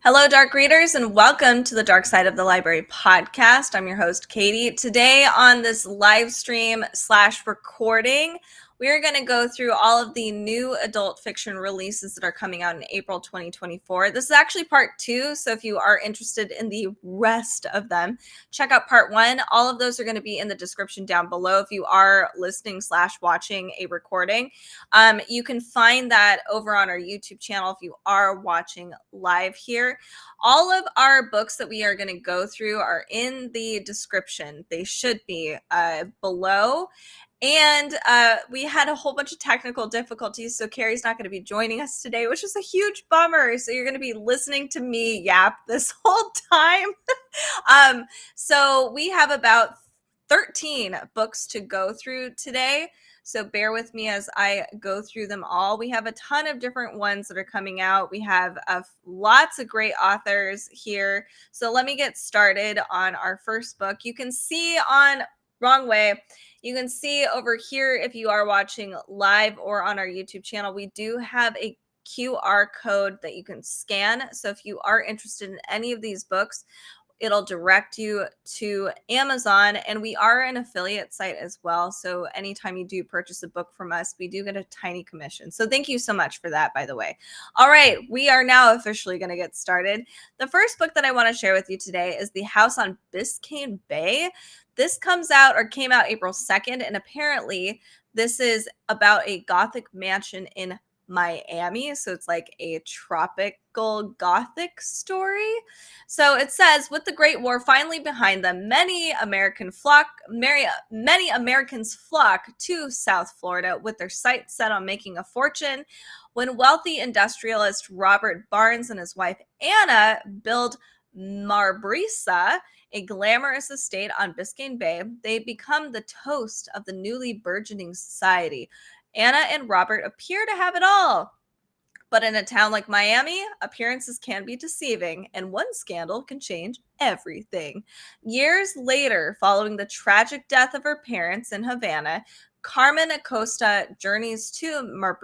Hello, Dark Readers, and welcome to the Dark Side of the Library podcast. I'm your host, Katie. Today on this live stream / recording, we're going to go through all of the new adult fiction releases that are coming out in April 2024. This is actually part 2, so if you are interested in the rest of them, check out part 1. All of those are going to be in the description down below if you are listening / watching a recording. You can find that over on our YouTube channel if you are watching live here. All of our books that we are going to go through are in the description. They should be below. And we had a whole bunch of technical difficulties, so Carrie's not going to be joining us today, which is a huge bummer. So you're going to be listening to me yap this whole time. So we have about 13 books to go through today. So bear with me as I go through them all. We have a ton of different ones that are coming out. We have lots of great authors here. So let me get started on our first book. You can see on wrong way. You can see over here if you are watching live or on our YouTube channel, we do have a QR code that you can scan. So if you are interested in any of these books, it'll direct you to Amazon, and we are an affiliate site as well. So anytime you do purchase a book from us, we do get a tiny commission. So thank you so much for that, by the way. All right, we are now officially going to get started. The first book that I want to share with you today is The House on Biscayne Bay. This came out April 2nd, and apparently this is about a Gothic mansion in Miami. So it's like a tropical Gothic story. So it says, with the Great War finally behind them, many Americans flock to South Florida with their sights set on making a fortune. When wealthy industrialist Robert Barnes and his wife Anna build Myrrh, a glamorous estate on Biscayne Bay, they become the toast of the newly burgeoning society. Anna and Robert appear to have it all. But in a town like Miami, appearances can be deceiving, and one scandal can change everything. Years later, following the tragic death of her parents in Havana, Carmen Acosta journeys to Myrrh,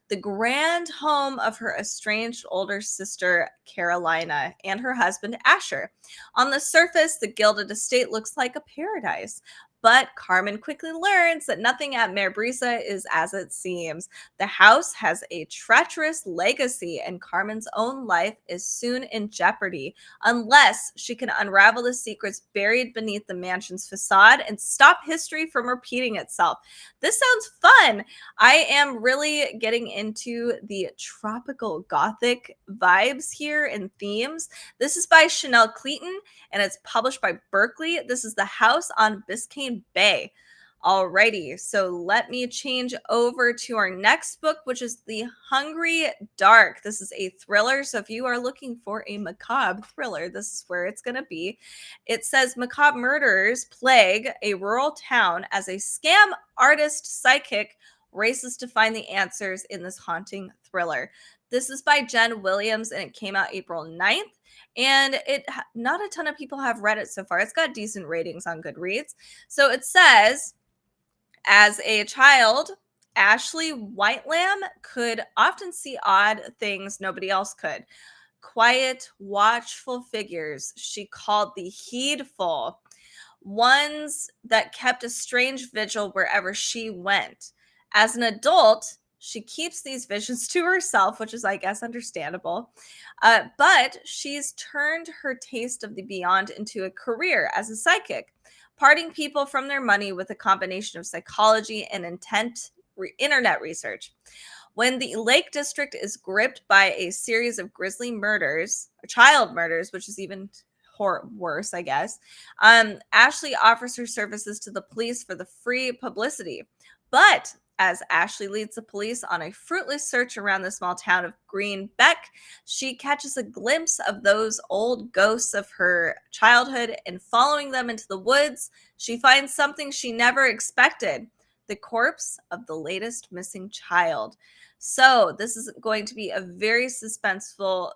the grand home of her estranged older sister Carolina and her husband Asher. On the surface, the gilded estate looks like a paradise. But Carmen quickly learns that nothing at Myrrh is as it seems. The house has a treacherous legacy, and Carmen's own life is soon in jeopardy unless she can unravel the secrets buried beneath the mansion's facade and stop history from repeating itself. This sounds fun. I am really getting into the tropical Gothic vibes here and themes. This is by Cleeton, and it's published by Berkeley. This is The House on Biscayne Bay. Alrighty, so let me change over to our next book, which is The Hungry Dark. This is a thriller, so if you are looking for a macabre thriller, this is where it's going to be. It says macabre murderers plague a rural town as a scam artist psychic races to find the answers in this haunting thriller. This is by Jen Williams, and it came out April 9th. And not a ton of people have read it so far. It's got decent ratings on Goodreads. So it says, as a child, Ashley Whitelam could often see odd things nobody else could. Quiet, watchful figures she called the heedful, ones that kept a strange vigil wherever she went. As an adult, she keeps these visions to herself, which is, I guess, understandable. But she's turned her taste of the beyond into a career as a psychic, parting people from their money with a combination of psychology and internet research. When the Lake District is gripped by a series of grisly murders, or child murders, which is even worse, I guess, Ashley offers her services to the police for the free publicity. But as Ashley leads the police on a fruitless search around the small town of Greenbeck, she catches a glimpse of those old ghosts of her childhood, and following them into the woods, she finds something she never expected: the corpse of the latest missing child. So this is going to be a very suspenseful,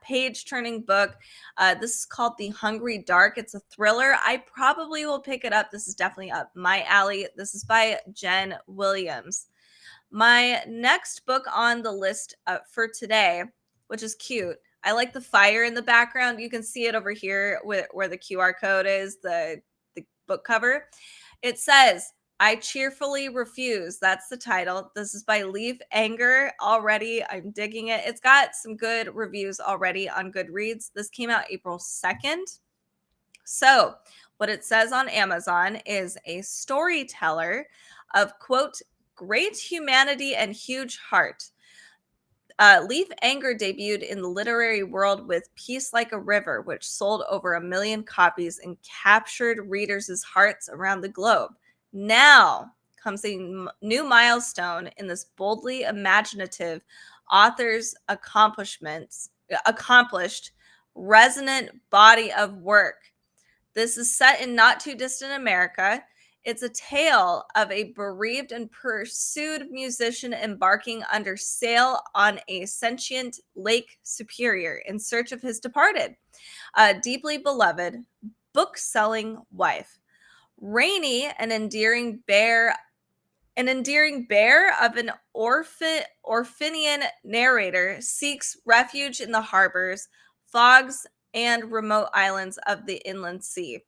page-turning book. This is called The Hungry Dark. It's a thriller. I probably will pick it up. This is definitely up my alley. This is by Jen Williams. My next book on the list for today, which is cute. I like the fire in the background. You can see it over here where the QR code is, the book cover. It says, I cheerfully refuse. That's the title. This is by Leif Enger. Already, I'm digging it. It's got some good reviews already on Goodreads. This came out April 2nd. So, what it says on Amazon is a storyteller of, quote, great humanity and huge heart. Leif Enger debuted in the literary world with Peace Like a River, which sold over 1 million copies and captured readers' hearts around the globe. Now comes a new milestone in this boldly imaginative author's accomplished, resonant body of work. This is set in not too distant America. It's a tale of a bereaved and pursued musician embarking under sail on a sentient Lake Superior in search of his departed, deeply beloved, book-selling wife. Rainy, an endearing bear of an orphanian narrator, seeks refuge in the harbors, fogs, and remote islands of the inland sea.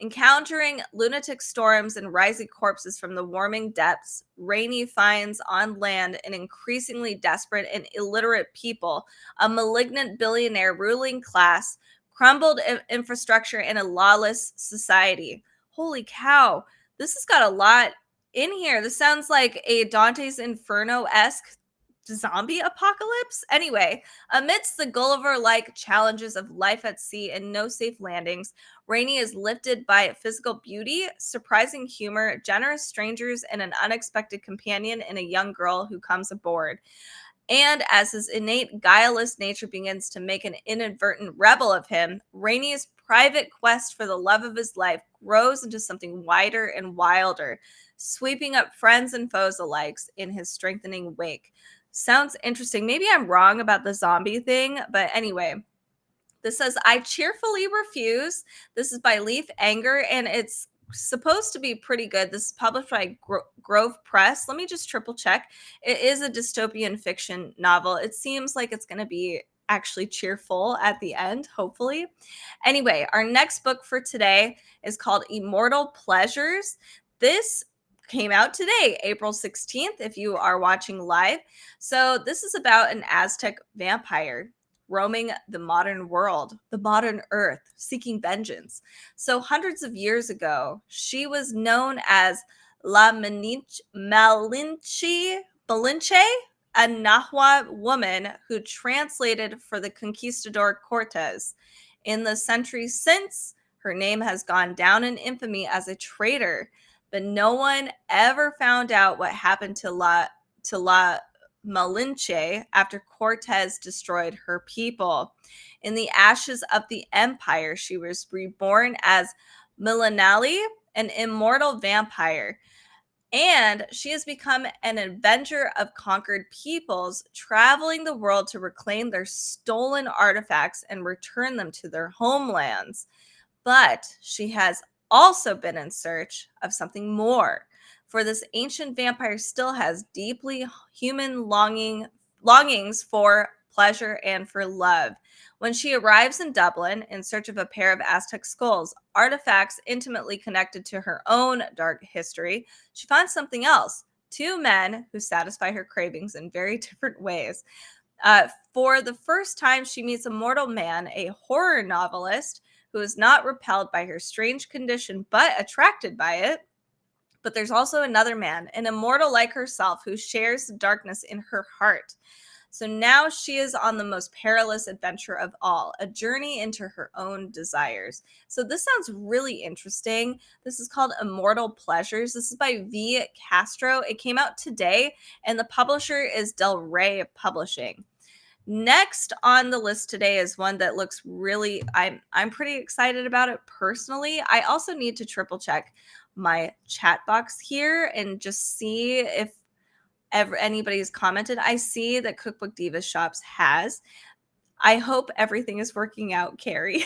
Encountering lunatic storms and rising corpses from the warming depths, Rainey finds on land an increasingly desperate and illiterate people, a malignant billionaire ruling class, crumbled infrastructure, and a lawless society. Holy cow, this has got a lot in here. This sounds like a Dante's Inferno-esque zombie apocalypse. Anyway, amidst the Gulliver-like challenges of life at sea and no safe landings, Rainey is lifted by physical beauty, surprising humor, generous strangers, and an unexpected companion in a young girl who comes aboard. And as his innate guileless nature begins to make an inadvertent rebel of him, Rainey's private quest for the love of his life grows into something wider and wilder, sweeping up friends and foes alike in his strengthening wake. Sounds interesting. Maybe I'm wrong about the zombie thing, but anyway, this says, I cheerfully refuse. This is by Leif Enger, and it's supposed to be pretty good. This is published by Grove Press. Let me just triple check. It is a dystopian fiction novel. It seems like it's going to be actually cheerful at the end, hopefully. Anyway, our next book for today is called Immortal Pleasures. This came out today, April 16th, if you are watching live. So this is about an Aztec vampire roaming the modern world, the modern earth, seeking vengeance. So hundreds of years ago, she was known as La Malinche, a Nahua woman who translated for the conquistador Cortez. In the centuries since, her name has gone down in infamy as a traitor, but no one ever found out what happened to La Malinche after Cortez destroyed her people. In the ashes of the empire, she was reborn as Milanali, an immortal vampire. And she has become an avenger of conquered peoples, traveling the world to reclaim their stolen artifacts and return them to their homelands. But she has also been in search of something more. For this ancient vampire still has deeply human longings for pleasure and for love. When she arrives in Dublin in search of a pair of Aztec skulls, artifacts intimately connected to her own dark history, she finds something else. Two men who satisfy her cravings in very different ways. For the first time, she meets a mortal man, a horror novelist, who is not repelled by her strange condition, but attracted by it. But there's also another man, an immortal like herself, who shares the darkness in her heart. So now she is on the most perilous adventure of all, a journey into her own desires. So this sounds really interesting. This is called Immortal Pleasures. This is by V. Castro. It came out today, and the publisher is Del Rey Publishing. Next on the list today is one that looks really, I'm pretty excited about it personally. I also need to triple check my chat box here and just see if anybody's commented. I see that Cookbook Divas Shops has. I hope everything is working out, Carrie.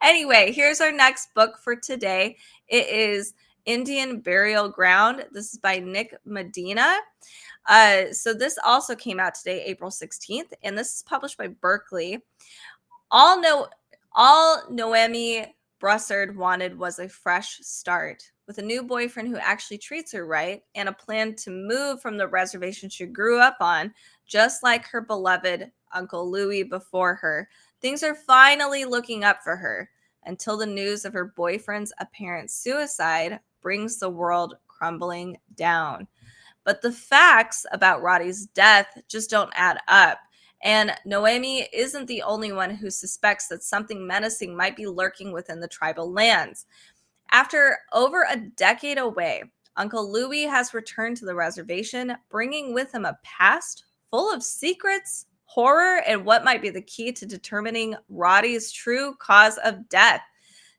Anyway, here's our next book for today. It is Indian Burial Ground. This is by Nick Medina. So this also came out today, April 16th, and this is published by Berkeley. All Noemi Brussard wanted was a fresh start with a new boyfriend who actually treats her right and a plan to move from the reservation she grew up on, just like her beloved Uncle Louis before her. Things are finally looking up for her until the news of her boyfriend's apparent suicide brings the world crumbling down. But the facts about Roddy's death just don't add up. And Noemi isn't the only one who suspects that something menacing might be lurking within the tribal lands. After over a decade away, Uncle Louis has returned to the reservation, bringing with him a past full of secrets, horror, and what might be the key to determining Roddy's true cause of death.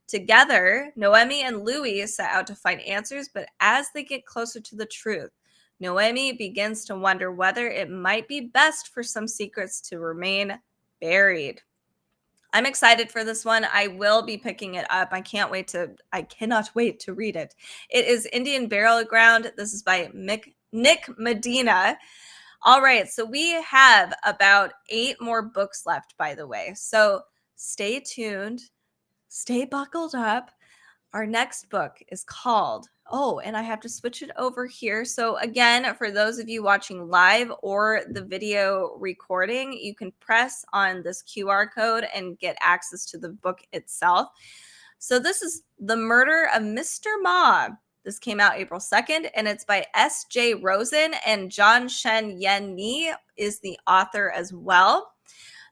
Together, Noemi and Louis set out to find answers, but as they get closer to the truth, Noemi begins to wonder whether it might be best for some secrets to remain buried. I'm excited for this one. I will be picking it up. I cannot wait to read it. It is Indian Burial Ground. This is by Nick Medina. All right, so we have about 8 more books left, by the way. So stay tuned, stay buckled up. Our next book is called, and I have to switch it over here. So again, for those of you watching live or the video recording, you can press on this QR code and get access to the book itself. So this is The Murder of Mr. Ma. This came out April 2nd, and it's by S.J. Rozan, and Shen Ni is the author as well.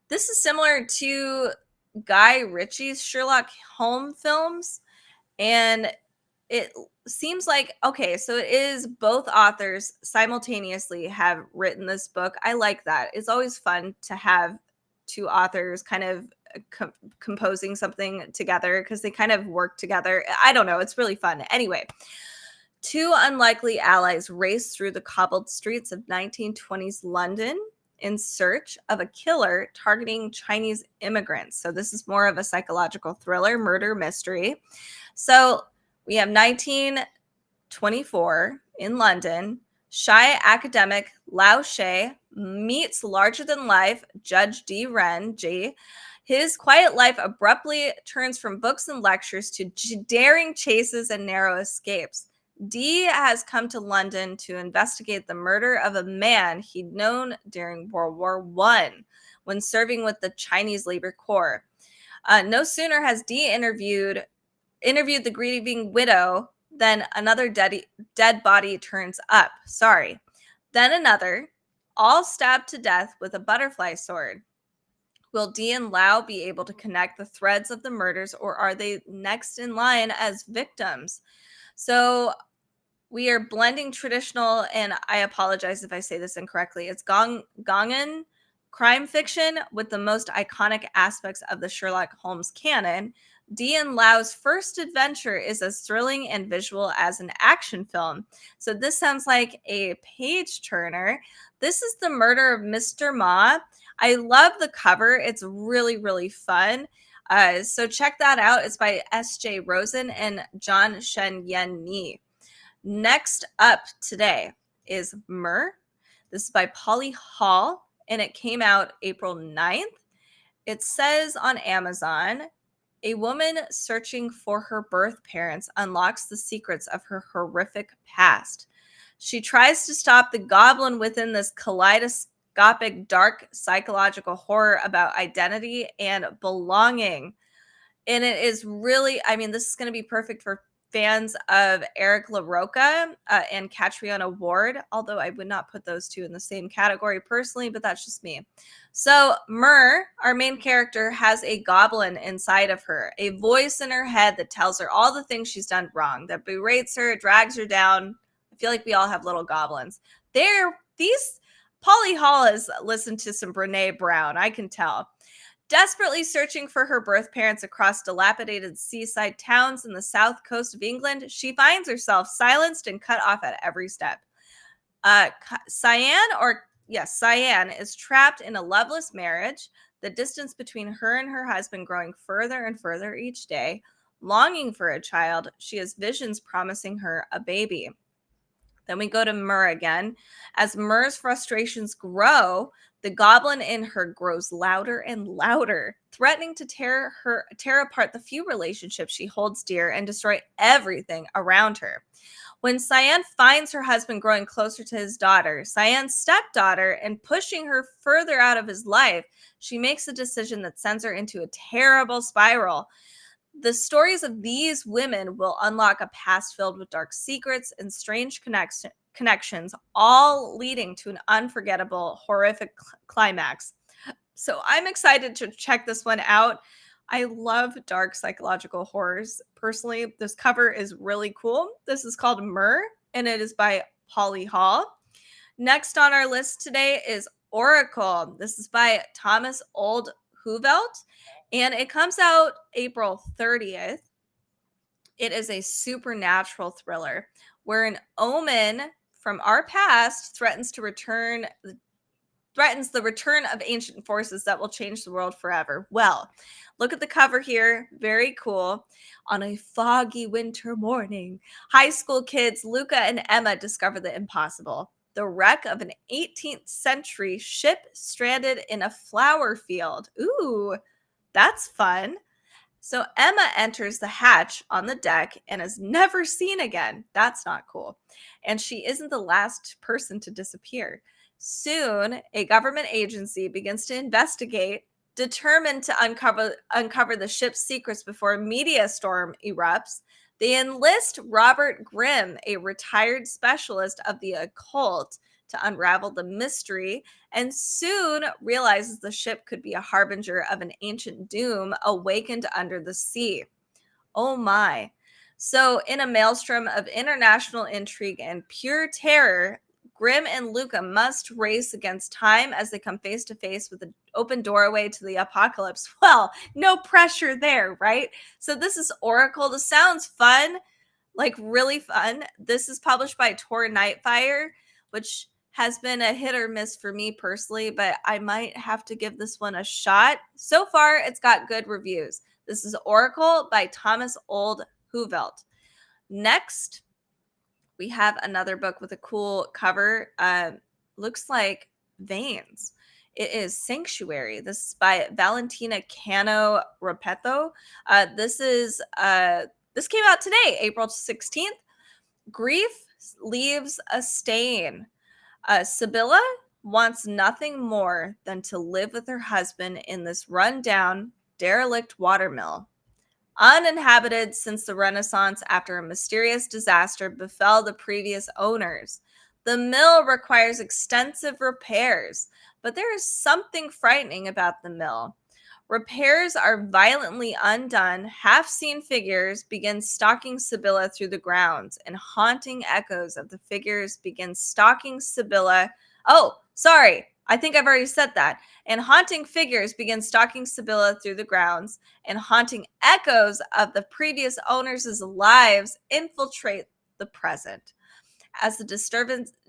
This is similar to Guy Ritchie's Sherlock Holmes films. And it seems like, okay, so it is both authors simultaneously have written this book. I like that. It's always fun to have 2 authors kind of composing something together because they kind of work together. I don't know. It's really fun. Anyway, 2 unlikely allies race through the cobbled streets of 1920s London in search of a killer targeting Chinese immigrants. So this is more of a psychological thriller, murder mystery. So we have 1924 in London. Shy academic Lao She meets larger-than-life Judge D. Ren G. His quiet life abruptly turns from books and lectures to daring chases and narrow escapes. D has come to London to investigate the murder of a man he'd known during World War I when serving with the Chinese Labor Corps. No sooner has D interviewed the grieving widow than another dead body turns up. Then another, all stabbed to death with a butterfly sword. Will D and Lao be able to connect the threads of the murders, or are they next in line as victims? So we are blending traditional, and I apologize if I say this incorrectly, it's Gongan crime fiction with the most iconic aspects of the Sherlock Holmes canon. D and Lau's first adventure is as thrilling and visual as an action film. So this sounds like a page turner. This is The Murder of Mr. Ma. I love the cover. It's really, really fun. So check that out. It's by S.J. Rozan and Shen Ni. Next up today is Myrrh. This is by Polly Hall, and it came out April 9th. It says on Amazon, a woman searching for her birth parents unlocks the secrets of her horrific past. She tries to stop the goblin within this kaleidoscopic, dark psychological horror about identity and belonging. And it is really, this is going to be perfect for fans of Eric LaRocca and Catriona Ward, although I would not put those 2 in the same category personally, but that's just me. So Myrrh, our main character, has a goblin inside of her, a voice in her head that tells her all the things she's done wrong, that berates her, drags her down. I feel like we all have little goblins. Polly Hall has listened to some Brené Brown, I can tell. Desperately searching for her birth parents across dilapidated seaside towns in the south coast of England, she finds herself silenced and cut off at every step. Cyan is trapped in a loveless marriage, the distance between her and her husband growing further and further each day, Longing for a child, she has visions promising her a baby. Then we go to Myrrh again. As Myrrh's frustrations grow, the goblin in her grows louder and louder, threatening to tear apart the few relationships she holds dear and destroy everything around her. When Cyan finds her husband growing closer to his daughter, Cyan's stepdaughter, and pushing her further out of his life, she makes a decision that sends her into a terrible spiral. The stories of these women will unlock a past filled with dark secrets and strange connections, all leading to an unforgettable, horrific climax. So I'm excited to check this one out. I love dark psychological horrors. Personally, this cover is really cool. This is called Myrrh, and it is by Polly Hall. Next on our list today is Oracle. This is by Thomas Olde Heuvelt, and it comes out April 30th. It is a supernatural thriller where an omen from our past threatens the return of ancient forces that will change the world forever. Well, look at the cover here. Very cool. On a foggy winter morning, high school kids Luca and Emma discover the impossible. The wreck of an 18th century ship stranded in a flower field. Ooh, that's fun. So Emma enters the hatch on the deck and is never seen again. That's not cool. And she isn't the last person to disappear. Soon, a government agency begins to investigate, determined to uncover the ship's secrets before a media storm erupts. They enlist Robert Grimm, a retired specialist of the occult, to unravel the mystery, and soon realizes the ship could be a harbinger of an ancient doom awakened under the sea. Oh my. So, in a maelstrom of international intrigue and pure terror, Grimm and Luca must race against time as they come face to face with an open doorway to the apocalypse. Well, no pressure there, right? So, this is Oracle. This sounds fun, like really fun. This is published by Tor Nightfire, which has been a hit or miss for me personally, but I might have to give this one a shot. So far, it's got good reviews. This is Oracle by Thomas Olde Heuvelt. Next, we have another book with a cool cover. Looks like veins. It is Sanctuary. This is by Valentina Cano Repetto. This came out today, April 16th. Grief leaves a stain. Sibylla wants nothing more than to live with her husband in this rundown, derelict watermill. Uninhabited since the Renaissance after a mysterious disaster befell the previous owners. The mill requires extensive repairs, but there is something frightening about the mill. Repairs are violently undone. Half-seen figures begin stalking Sibylla through the grounds, and haunting echoes of the figures begin stalking Sibylla. Oh, sorry. I think I've already said that. And haunting figures begin stalking Sibylla through the grounds, and haunting echoes of the previous owners' lives infiltrate the present. As the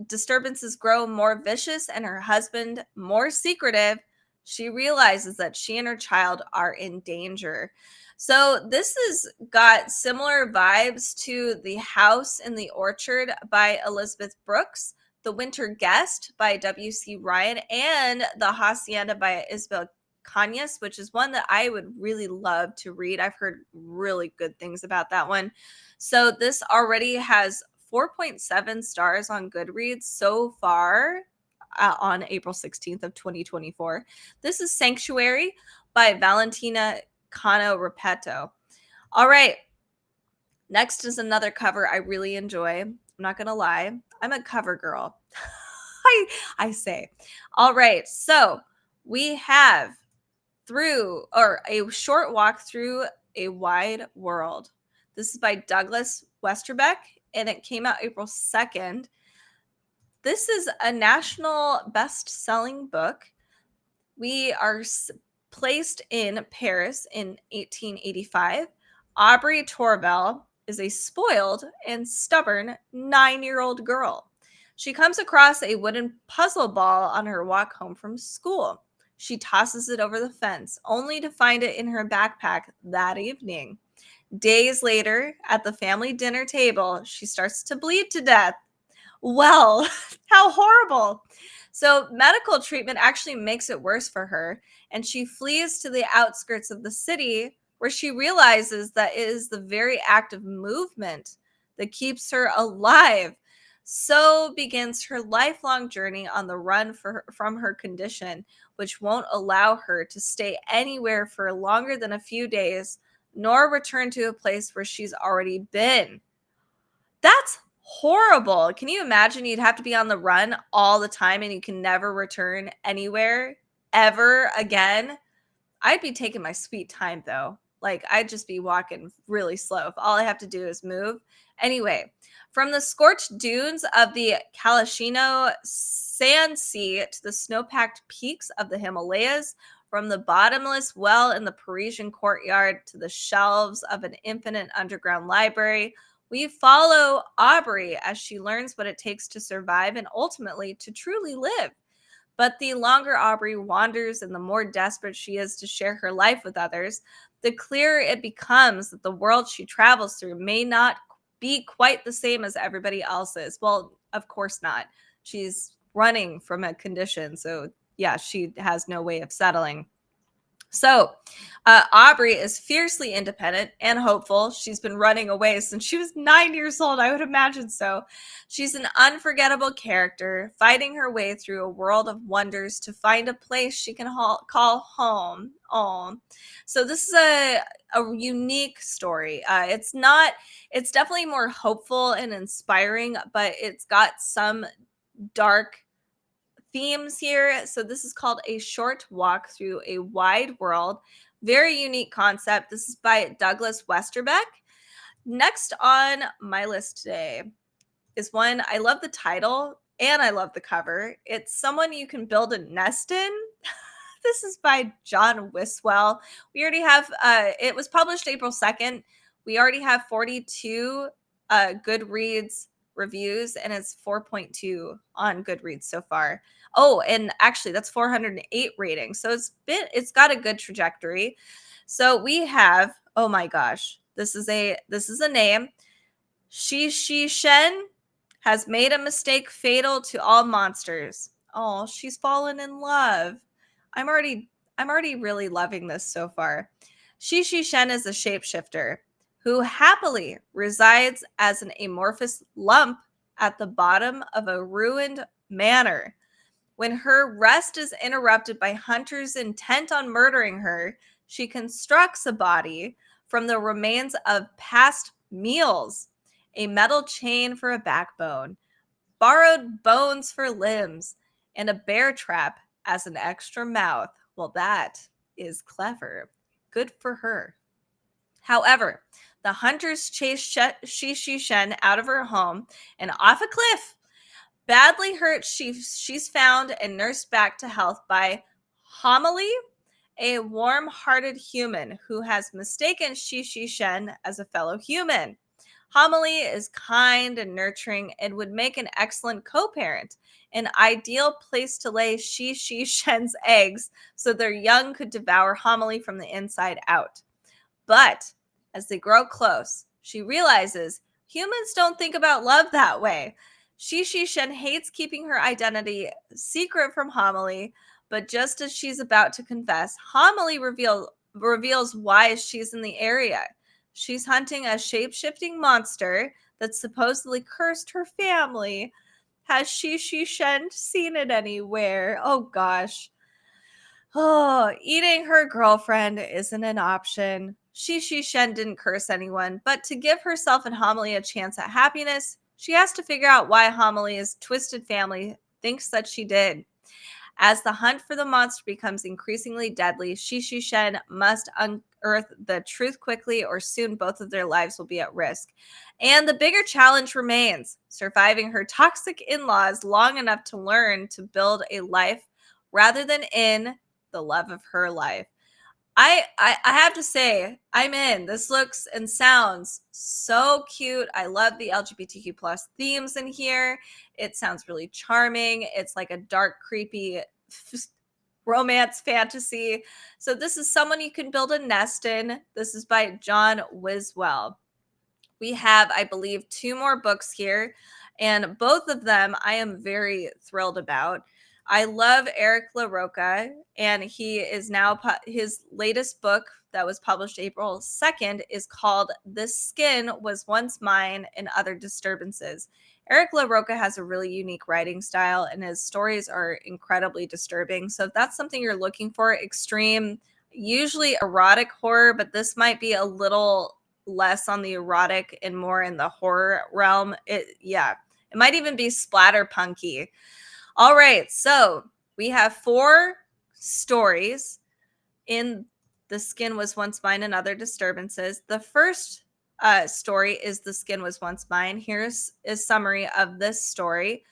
disturbances grow more vicious and her husband more secretive, she realizes that she and her child are in danger. So this has got similar vibes to The House in the Orchard by Elizabeth Brooks, The Winter Guest by W.C. Ryan, and The Hacienda by Isabel Cañas, which is one that I would really love to read. I've heard really good things about that one. So this already has 4.7 stars on Goodreads so far on April 16th of 2024. This is Sanctuary by Valentina Cano Repetto. All right. Next is another cover I really enjoy. I'm not going to lie. I'm a cover girl. I say. All right. So we have a short walk through a wide world. This is by Douglas Westerbeke, and it came out April 2nd. This is a national best-selling book. We are placed in Paris in 1885. Aubrey Torval is a spoiled and stubborn 9-year-old girl. She comes across a wooden puzzle ball on her walk home from school. She tosses it over the fence, only to find it in her backpack that evening. Days later, at the family dinner table, she starts to bleed to death. Well, how horrible. So, medical treatment actually makes it worse for her, and she flees to the outskirts of the city where she realizes that it is the very act of movement that keeps her alive. So begins her lifelong journey on the run from her condition, which won't allow her to stay anywhere for longer than a few days, nor return to a place where she's already been. That's horrible. Can you imagine you'd have to be on the run all the time and you can never return anywhere ever again? I'd be taking my sweet time though. Like I'd just be walking really slow. If all I have to do is move. Anyway, from the scorched dunes of the Kalashino sand sea to the snow-packed peaks of the Himalayas, from the bottomless well in the Parisian courtyard to the shelves of an infinite underground library, we follow Aubrey as she learns what it takes to survive and ultimately to truly live. But the longer Aubrey wanders and the more desperate she is to share her life with others, the clearer it becomes that the world she travels through may not be quite the same as everybody else's. Well, of course not. She's running from a condition. So, yeah, she has no way of settling. So, Aubrey is fiercely independent and hopeful. She's been running away since she was 9 years old. I would imagine so. She's an unforgettable character, fighting her way through a world of wonders to find a place she can call home. Oh. So this is a unique story. It's definitely more hopeful and inspiring, but it's got some dark themes here. So this is called A Short Walk Through a Wide World. Very unique concept. This is by Douglas Westerbeke. Next on my list today is one, I love the title and I love the cover. It's Someone You Can Build a Nest In. This is by John Wiswell. We already have, it was published April 2nd. We already have 42 Goodreads reviews, and it's 4.2 on Goodreads so far. Oh, and actually that's 408 ratings. So it's got a good trajectory. So we have, oh my gosh, this is a name. Shen has made a mistake fatal to all monsters. Oh, she's fallen in love. I'm already really loving this so far. Shen is a shapeshifter who happily resides as an amorphous lump at the bottom of a ruined manor. When her rest is interrupted by hunters intent on murdering her, she constructs a body from the remains of past meals, a metal chain for a backbone, borrowed bones for limbs, and a bear trap as an extra mouth. Well, that is clever. Good for her. However, the hunters chase Shen out of her home and off a cliff. Badly hurt, she's found and nursed back to health by Homily, a warm-hearted human who has mistaken Shen as a fellow human. Homily is kind and nurturing and would make an excellent co-parent, an ideal place to lay Shen's eggs so their young could devour Homily from the inside out. But as they grow close, she realizes humans don't think about love that way. Shen hates keeping her identity secret from Homily, but just as she's about to confess, Homily reveals why she's in the area. She's hunting a shape-shifting monster that supposedly cursed her family. Has Shen seen it anywhere? Oh gosh. Oh, eating her girlfriend isn't an option. Shen didn't curse anyone, but to give herself and Homily a chance at happiness, she has to figure out why Homily's twisted family thinks that she did. As the hunt for the monster becomes increasingly deadly, Shen must unearth the truth quickly, or soon both of their lives will be at risk. And the bigger challenge remains, surviving her toxic in-laws long enough to learn to build a life rather than in the love of her life. I have to say, I'm in. This looks and sounds so cute. I love the LGBTQ plus themes in here. It sounds really charming. It's like a dark, creepy romance fantasy. So this is someone you can build a nest in. This is by John Wiswell. We have, I believe, 2 more books here, and both of them I am very thrilled about. I love Eric LaRocca, and he is now his latest book that was published April 2nd is called This Skin Was Once Mine and Other Disturbances. Eric LaRocca has a really unique writing style, and his stories are incredibly disturbing. So if that's something you're looking for, extreme, usually erotic horror, but this might be a little less on the erotic and more in the horror realm. It might even be splatterpunky. All right, so we have 4 stories in The Skin Was Once Mine and Other Disturbances. The first story is The Skin Was Once Mine. Here's a summary of this story.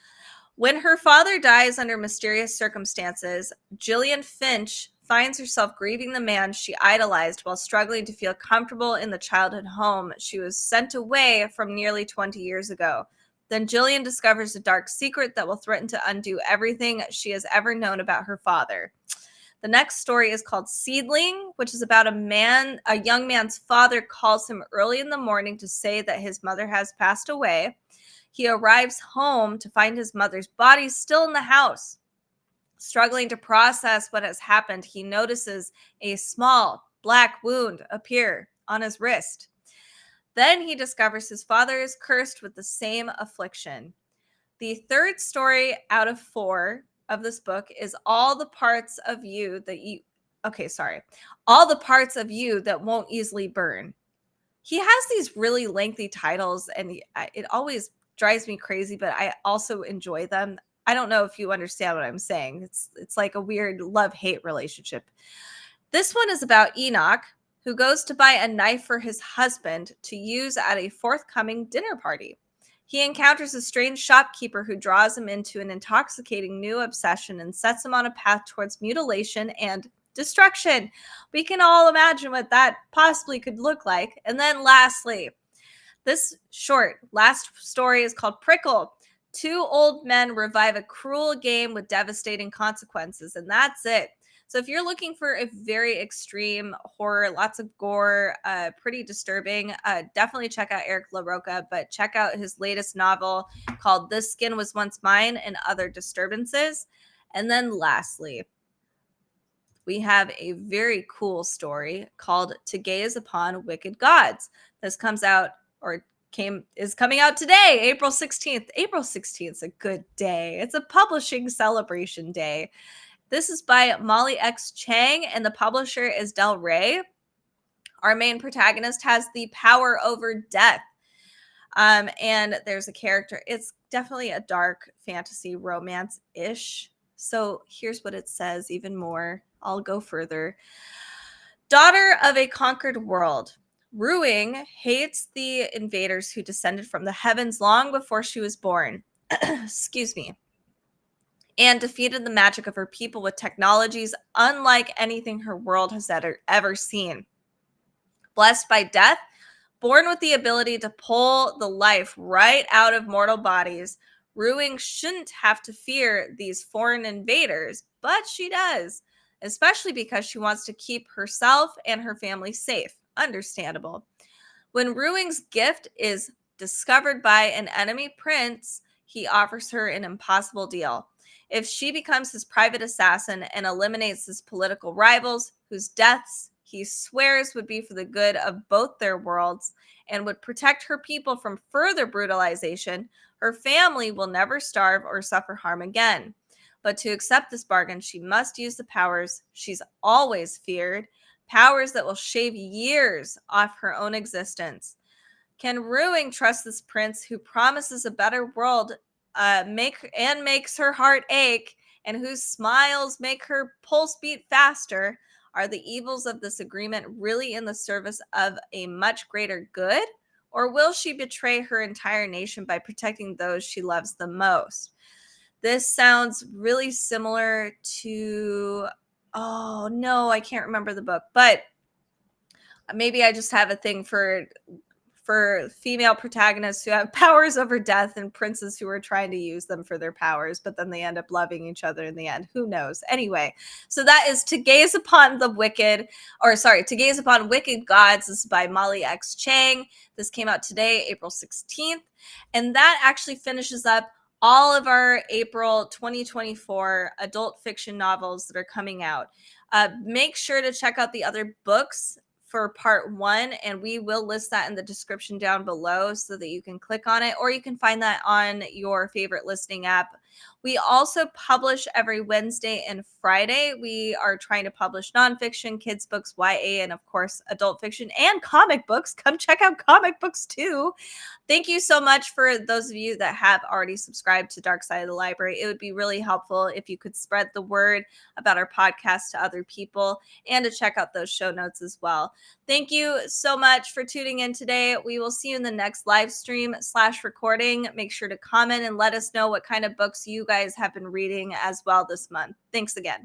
When her father dies under mysterious circumstances, Gillian Finch finds herself grieving the man she idolized while struggling to feel comfortable in the childhood home she was sent away from nearly 20 years ago. Then Gillian discovers a dark secret that will threaten to undo everything she has ever known about her father. The next story is called Seedling, which is about a young man's father calls him early in the morning to say that his mother has passed away. He arrives home to find his mother's body still in the house. Struggling to process what has happened, he notices a small black wound appear on his wrist. Then he discovers his father is cursed with the same affliction. The third story out of 4 of this book is All the Parts of You That Won't Easily Burn. He has these really lengthy titles, and it always drives me crazy, but I also enjoy them. I don't know if you understand what I'm saying. It's like a weird love-hate relationship. This one is about Enoch, who goes to buy a knife for his husband to use at a forthcoming dinner party. He encounters a strange shopkeeper who draws him into an intoxicating new obsession and sets him on a path towards mutilation and destruction. We can all imagine what that possibly could look like. And then lastly, this last story is called Prickle. 2 old men revive a cruel game with devastating consequences, and that's it. So if you're looking for a very extreme horror, lots of gore, pretty disturbing, definitely check out Eric LaRocca, but check out his latest novel called This Skin Was Once Mine and Other Disturbances. And then lastly, we have a very cool story called To Gaze Upon Wicked Gods. This is coming out today, April 16th. April 16th is a good day. It's a publishing celebration day. This is by Molly X. Chang, and the publisher is Del Rey. Our main protagonist has the power over death. And there's a character. It's definitely a dark fantasy romance-ish. So here's what it says even more. I'll go further. Daughter of a conquered world, Ruing hates the invaders who descended from the heavens long before she was born. Excuse me. And defeated the magic of her people with technologies unlike anything her world has ever seen. Blessed by death, born with the ability to pull the life right out of mortal bodies, Ruing shouldn't have to fear these foreign invaders, but she does, especially because she wants to keep herself and her family safe. Understandable. When Ruing's gift is discovered by an enemy prince, he offers her an impossible deal. If she becomes his private assassin and eliminates his political rivals, whose deaths he swears would be for the good of both their worlds and would protect her people from further brutalization, her family will never starve or suffer harm again. But to accept this bargain, she must use the powers she's always feared, powers that will shave years off her own existence. Can Ruing trust this prince who promises a better world, makes her heart ache, and whose smiles make her pulse beat faster? Are the evils of this agreement really in the service of a much greater good? Or will she betray her entire nation by protecting those she loves the most? This sounds really similar to, oh no, I can't remember the book, but maybe I just have a thing for for female protagonists who have powers over death and princes who are trying to use them for their powers, but then they end up loving each other in the end. Who knows? Anyway, so that is To Gaze Upon Wicked Gods. This is by Molly X. Chang. This came out today, April 16th. And that actually finishes up all of our April 2024 adult fiction novels that are coming out. Make sure to check out the other books for part 1, and we will list that in the description down below so that you can click on it, or you can find that on your favorite listening app. We also publish every Wednesday and Friday. We are trying to publish nonfiction, kids books, YA, and of course adult fiction and comic books. Come check out comic books too. Thank you so much for those of you that have already subscribed to Dark Side of the Library. It would be really helpful if you could spread the word about our podcast to other people and to check out those show notes as well. Thank you so much for tuning in today. We will see you in the next live stream / recording. Make sure to comment and let us know what kind of books you guys have been reading as well this month. Thanks again.